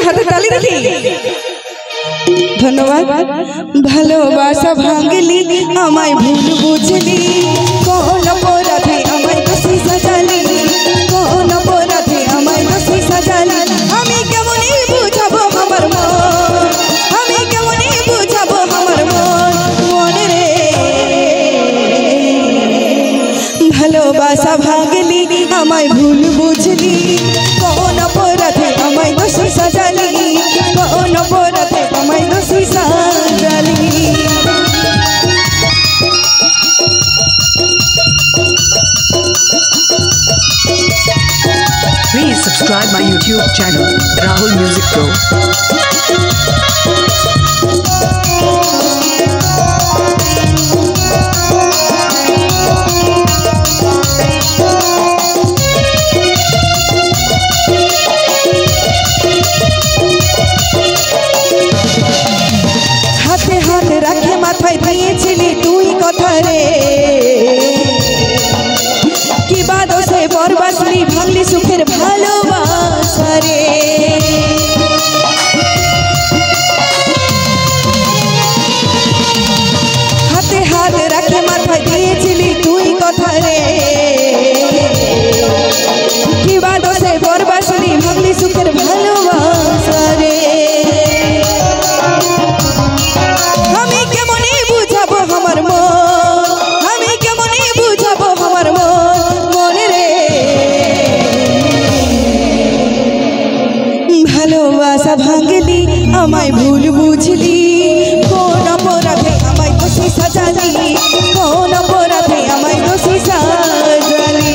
হাতে তালি দেখি। ধন্যবাদ। ভালোবাসা ভাঙলি আমায় ভুল বুঝলি, কোন অপরাধে আমায় দোষী সাজালি, কোন অপরাধে আমায় দোষী সাজালি। আমি কেমনই বুঝাবো আমার মন, আমি কেমনই বুঝাবো আমার মন, মনে রে। ভালোবাসা ভাঙলি আমায় ভুল বুঝলি, কোন অপরাধে আমায় দোষী সাজালি, কোন অপরাধে আমায় দোষী সাজালি। Please subscribe my YouTube channel, Rahul Music Pro. হাতে হাত রাখে মাথায় দিয়েছিলি তুই কথা রে, কি বাদসে বরবাসলি ভাঙলি সুখের ভালোবাসা রে। হাতে হাত রাখে মাথায় দিয়েছিলি তুই কথা রে, কি বাদসে বরবাসলি ভাঙলি সুখের ভালোবাসা রে। আমি কেমনই বুঝাবো আমার মন, আমি কেমনই বুঝাবো আমার মন, মনে রে। ভালোবাসা ভাঙলি আমায় ভুল বুঝলি, কোন অপরাধে আমায় দোষী সাজালি, কোন অপরাধে আমায় দোষী সাজালি।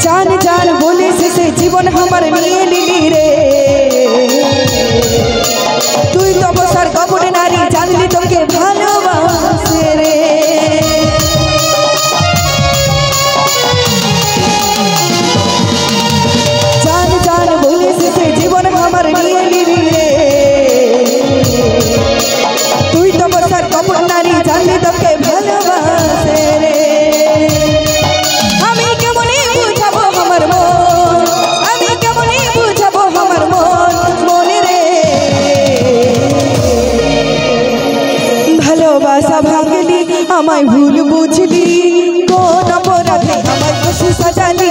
জান জান বলে শেষে জীবন আমার নিয়ে নিলি রে, তুই তো বসার কপটে নারী জানলি তোকে ভালোবাসে রে। জান জান বলে শেষে জীবন আমার নিয়ে নিলি রে, তুই তো বসার কপট নারী জানলি তোকে ভালোবাসে রে। আমি কেমনই বুঝাবো আমার মন, আমি কেমনই বুঝাবো আমার মন, মনে রে। ভালোবাসা ভাঙলি আমায় ভুল বুঝলি, কোন অপরাধে আমায় দোষী সাজালি,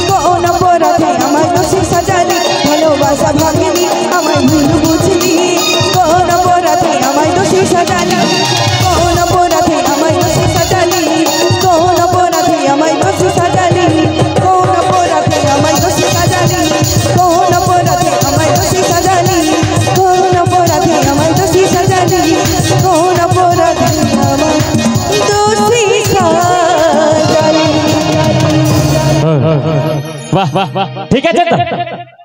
কোন অপরাধে আমায় দোষী সাজালি। ভালোবাসা ভাঙলি আমায় ভুল বুঝলি, কোন অপরাধে আমায় দোষী সাজালি, কোন অপরাধে আমায় দোষী সাজালি, কোন অপরাধে আমায় দোষী সাজালি, কোন অপরাধে আমায় দোষী সাজালি, কোন অপরাধে আমায় দোষী সাজালি, কোন অপরাধে আমায় দোষী সাজালি, কোন অপরাধে আমায় দোষী সাজালি। वाह वाह वाह ठीक है।